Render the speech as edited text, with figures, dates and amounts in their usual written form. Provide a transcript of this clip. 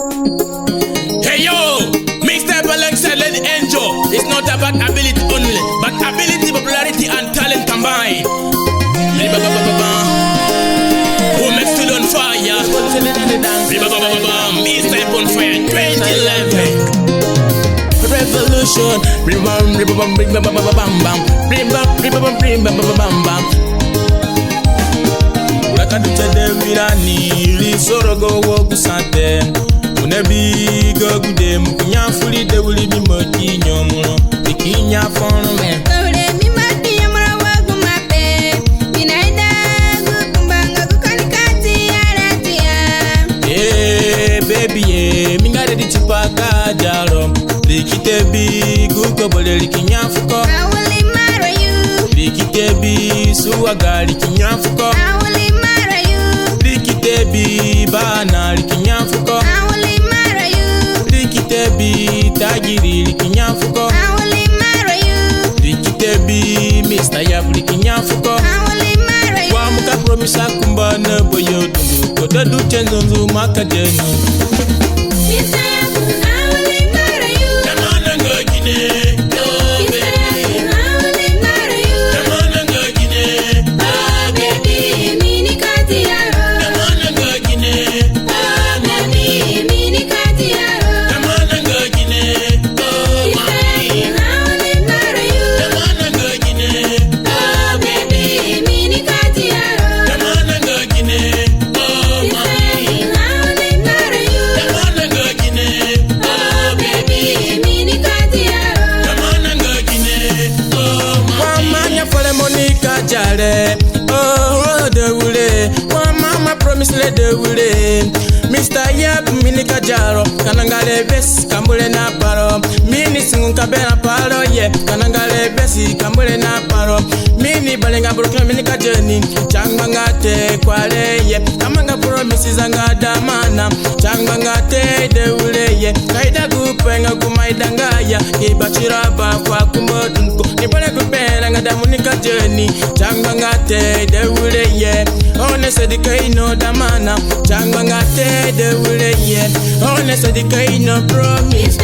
Hey yo, mixtape alongside Lady Angel. It's not about ability only, but ability, popularity, and talent combined. Who makes it on fire? Mixtape on fire 2011. Revolution, bring bam, bring bam, bring bam, bam, bam, bam, bring bam, bring bam, bring bam, bam, bam, bam. Urakaducha de wirani, ri sorogo wogu sante. Unebi go gude, mukinya fuli de wuli bi moti nyomuno, ikinya fono me. Ore mi mati yamra wogu mape, binaida gu kumbanga gu kanikati aratia. Baby, mingare di chipaka jalo. Likitebi gukobole likinyafuko. I will marry you. Likitebi suwaga likinyafuko. I will marry you. Likitebi bana likinyafuko. I will marry you. Likitebi tajiri likinyafuko. I will marry you. Likitebi Mr. Yabu likinyafuko. I will marry you. Kwa muka promisa kumbana boyo dundu. Kododu chenzonzu makajenu. Oh, the wule, one mama promise let the wule. Mr. Yap, minika jaro, kanangale besi, kambule na paro. Mini singun kabena paro, ye, kanangale besi, kambule na paro. Mini balenga brokna minika jeni, changbangate kwale ye, kamanga promises angada mana, changbangate de wule ye, kaida gupenga kumaidangaya, ibachiraba kwa kumodunko, nipale kupena ngada munika jeni, changbangate de wule ye, honest no damana, changbangate de wule ye, honest no promise.